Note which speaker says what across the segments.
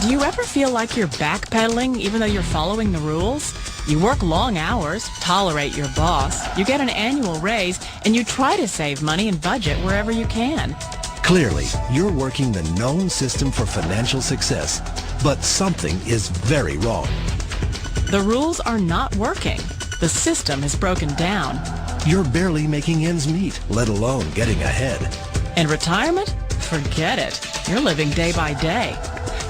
Speaker 1: Do you ever feel like you're backpedaling even though you're following the rules? You work long hours, tolerate your boss, you get an annual raise, and you try to save money and budget wherever you can.
Speaker 2: Clearly, you're working the known system for financial success, but something is very wrong.
Speaker 1: The rules are not working. The system is broken down.
Speaker 2: You're barely making ends meet, let alone getting ahead.
Speaker 1: And retirement? Forget it. You're living day by day.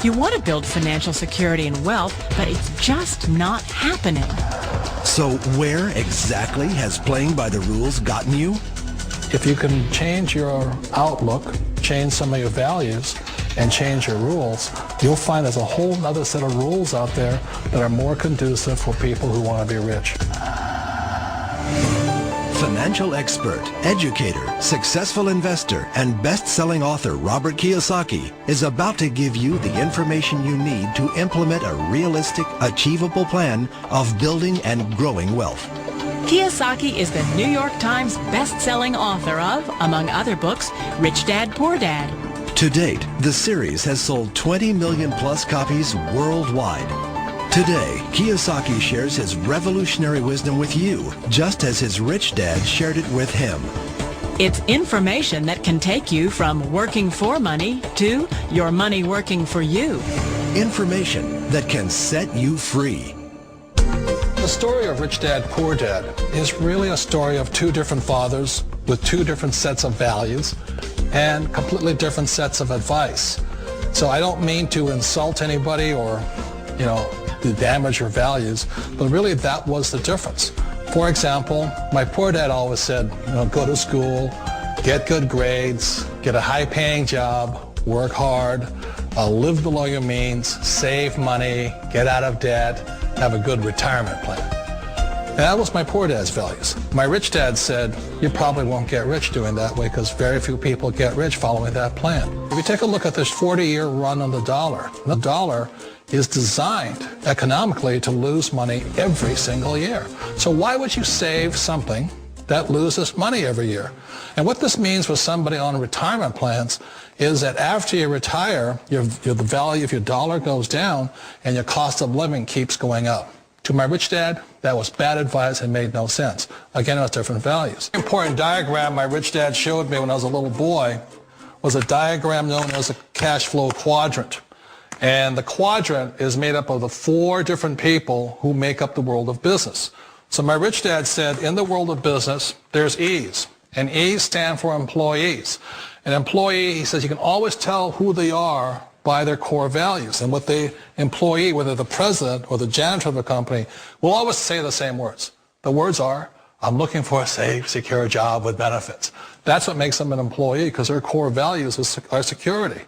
Speaker 1: You want to build financial security and wealth, but it's just not happening.
Speaker 2: So where exactly has playing by the rules gotten you?
Speaker 3: If you can change your outlook, change some of your values, and change your rules, you'll find there's a whole other set of rules out there that are more conducive for people who want to be rich.
Speaker 2: Financial expert, educator, successful investor, and best-selling author Robert Kiyosaki is about to give you the information you need to implement a realistic, achievable plan of building and growing wealth.
Speaker 1: Kiyosaki is the New York Times best-selling author of, among other books, Rich Dad, Poor Dad.
Speaker 2: To date, the series has sold 20 million plus copies worldwide. Today, Kiyosaki shares his revolutionary wisdom with you, just as his rich dad shared it with him.
Speaker 1: It's information that can take you from working for money to your money working for you.
Speaker 2: Information that can set you free.
Speaker 3: The story of Rich Dad, Poor Dad is really a story of two different fathers with two different sets of values and completely different sets of advice. So I don't mean to insult anybody or, to damage your values, but really that was the difference. For example, my poor dad always said, go to school, get good grades, get a high-paying job, work hard, live below your means, save money, get out of debt, have a good retirement plan. And that was my poor dad's values. My rich dad said, you probably won't get rich doing that way because very few people get rich following that plan. If you take a look at this 40-year run on the dollar is designed economically to lose money every single year. So why would you save something that loses money every year? And what this means for somebody on retirement plans is that after you retire, the value of your dollar goes down and your cost of living keeps going up. To my rich dad, that was bad advice and made no sense. Again, it was different values. An important diagram my rich dad showed me when I was a little boy was a diagram known as a cash flow quadrant. And the quadrant is made up of the four different people who make up the world of business. So my rich dad said, in the world of business, there's E's. And E's stand for employees. An employee, he says, you can always tell who they are by their core values. And what the employee, whether the president or the janitor of the company, will always say the same words. The words are, I'm looking for a safe, secure job with benefits. That's what makes them an employee, because their core values are security.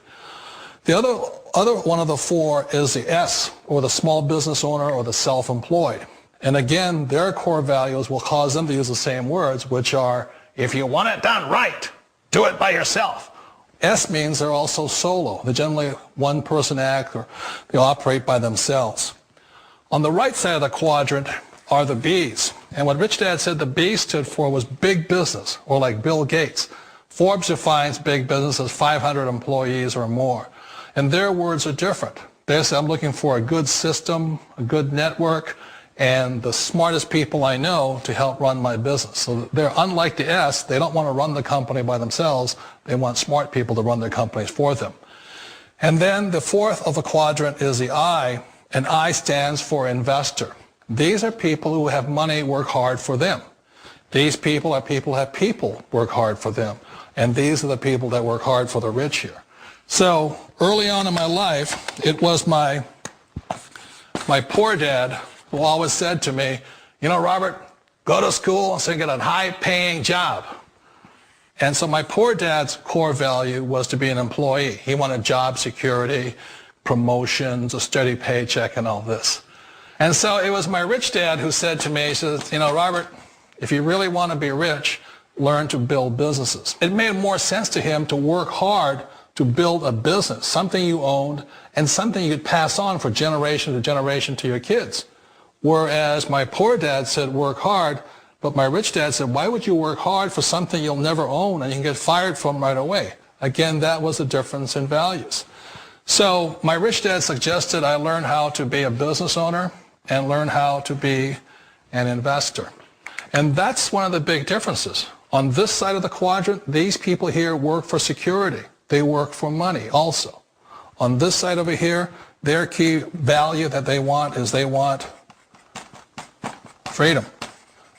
Speaker 3: The other one of the four is the S, or the small business owner or the self-employed. And again, their core values will cause them to use the same words, which are, if you want it done right, do it by yourself. S means they're also solo. They're generally one-person act, or they operate by themselves. On the right side of the quadrant are the B's. And what Rich Dad said the B stood for was big business, or like Bill Gates. Forbes defines big business as 500 employees or more. And their words are different. They say, I'm looking for a good system, a good network, and the smartest people I know to help run my business. So they're unlike the S. They don't want to run the company by themselves. They want smart people to run their companies for them. And then the fourth of the quadrant is the I, and I stands for investor. These are people who have money work hard for them. These people are people who have people work hard for them. And these are the people that work hard for the rich here. So early on in my life, it was my poor dad who always said to me, Robert, go to school and so you get a high-paying job. And so my poor dad's core value was to be an employee. He wanted job security, promotions, a steady paycheck, and all this. And so it was my rich dad who said to me, he says, Robert, if you really want to be rich, learn to build businesses. It made more sense to him to work hard to build a business, something you owned, and something you could pass on for generation to generation to your kids. Whereas my poor dad said work hard, but my rich dad said, why would you work hard for something you'll never own and you can get fired from right away? Again, that was a difference in values. So my rich dad suggested I learn how to be a business owner and learn how to be an investor. And that's one of the big differences. On this side of the quadrant, these people here work for security. They work for money also. On this side over here, their key value that they want is they want freedom.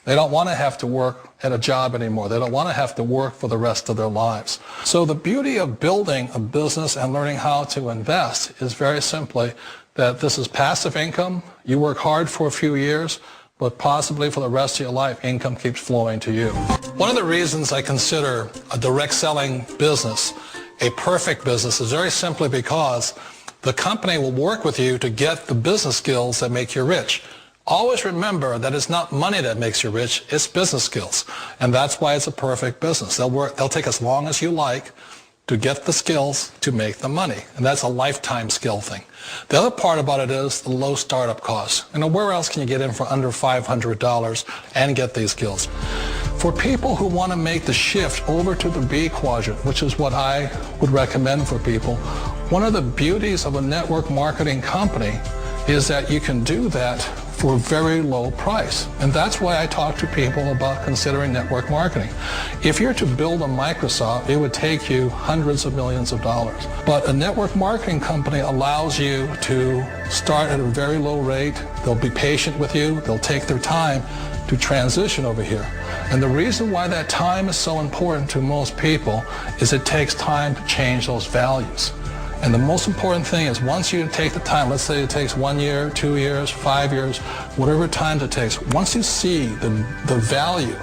Speaker 3: They don't want to have to work at a job anymore. They don't want to have to work for the rest of their lives. So the beauty of building a business and learning how to invest is very simply that this is passive income. You work hard for a few years, but possibly for the rest of your life, income keeps flowing to you. One of the reasons I consider a direct selling business a perfect business is very simply because the company will work with you to get the business skills that make you rich. Always remember that it's not money that makes you rich, it's business skills. And that's why it's a perfect business. They'll take as long as you like to get the skills to make the money. And that's a lifetime skill thing. The other part about it is the low startup costs. Where else can you get in for under $500 and get these skills? For people who want to make the shift over to the B quadrant, which is what I would recommend for people, one of the beauties of a network marketing company is that you can do that for a very low price. And that's why I talk to people about considering network marketing. If you're to build a Microsoft, it would take you hundreds of millions of dollars. But a network marketing company allows you to start at a very low rate. They'll be patient with you. They'll take their time to transition over here. And the reason why that time is so important to most people is it takes time to change those values. And the most important thing is once you take the time, let's say it takes 1 year, 2 years, 5 years, whatever time it takes, once you see the value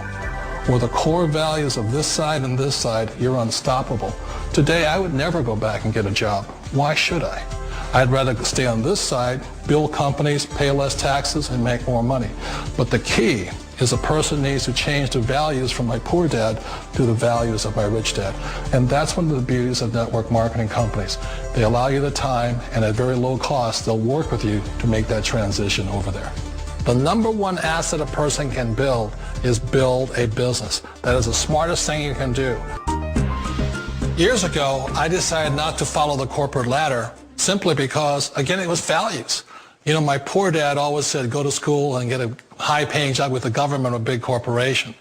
Speaker 3: or the core values of this side and this side, you're unstoppable. Today, I would never go back and get a job. Why should I? I'd rather stay on this side, build companies, pay less taxes, and make more money. But the key is a person needs to change the values from my poor dad to the values of my rich dad. And that's one of the beauties of network marketing companies. They allow you the time, and at very low cost, they'll work with you to make that transition over there. The number one asset a person can build is build a business. That is the smartest thing you can do. Years ago, I decided not to follow the corporate ladder simply because, again, it was values. My poor dad always said, go to school and get a high-paying job with the government or a big corporation.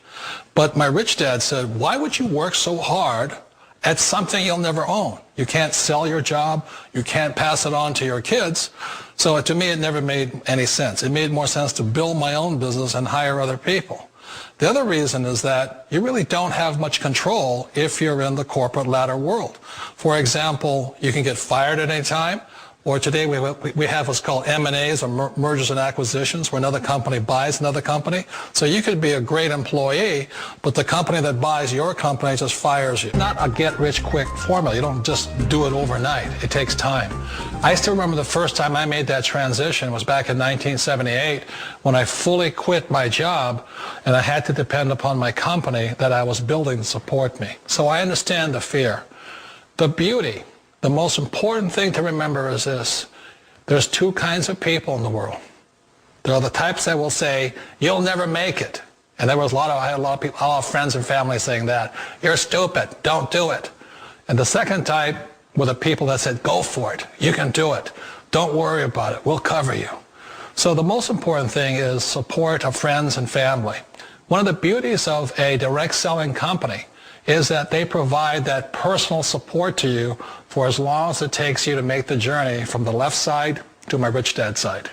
Speaker 3: But my rich dad said, why would you work so hard at something you'll never own? You can't sell your job. You can't pass it on to your kids. So to me, it never made any sense. It made more sense to build my own business and hire other people. The other reason is that you really don't have much control if you're in the corporate ladder world. For example, you can get fired at any time. Or today we have what's called M&As, or mergers and acquisitions, where another company buys another company. So you could be a great employee, but the company that buys your company just fires you. Not a get-rich-quick formula. You don't just do it overnight. It takes time. I still remember the first time I made that transition was back in 1978 when I fully quit my job and I had to depend upon my company that I was building to support me. So I understand the fear. The beauty. The most important thing to remember is this. There's two kinds of people in the world. There are the types that will say, you'll never make it. And I had a lot of people, a lot of friends and family saying that. You're stupid. Don't do it. And the second type were the people that said, go for it. You can do it. Don't worry about it. We'll cover you. So the most important thing is support of friends and family. One of the beauties of a direct selling company is that they provide that personal support to you for as long as it takes you to make the journey from the left side to my rich dad side.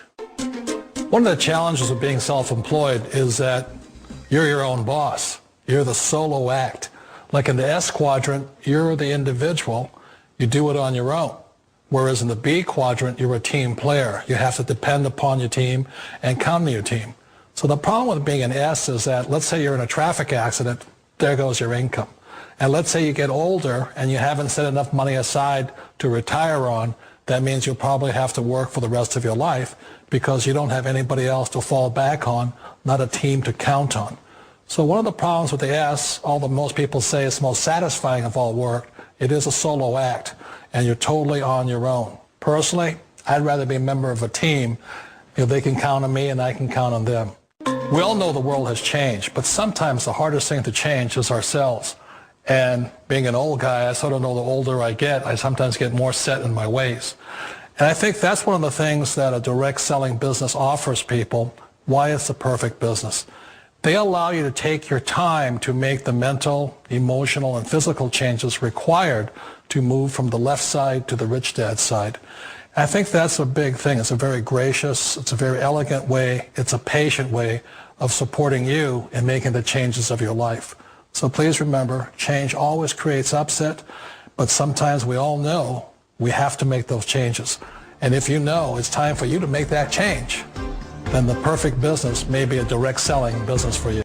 Speaker 3: One of the challenges of being self-employed is that you're your own boss. You're the solo act. Like in the S quadrant, you're the individual. You do it on your own. Whereas in the B quadrant, you're a team player. You have to depend upon your team and count on your team. So the problem with being an S is that, let's say you're in a traffic accident, there goes your income. And let's say you get older and you haven't set enough money aside to retire on, that means you'll probably have to work for the rest of your life because you don't have anybody else to fall back on, not a team to count on. So one of the problems with the S, although most people say it's the most satisfying of all work, it is a solo act and you're totally on your own. Personally, I'd rather be a member of a team if they can count on me and I can count on them. We all know the world has changed, but sometimes the hardest thing to change is ourselves. And being an old guy, I sort of know the older I get, I sometimes get more set in my ways. And I think that's one of the things that a direct selling business offers people, why it's the perfect business. They allow you to take your time to make the mental, emotional, and physical changes required to move from the left side to the rich dad side. And I think that's a big thing. It's a very gracious, it's a very elegant way, it's a patient way of supporting you in making the changes of your life. So please remember, change always creates upset, but sometimes we all know we have to make those changes. And if you know it's time for you to make that change, then the perfect business may be a direct selling business for you.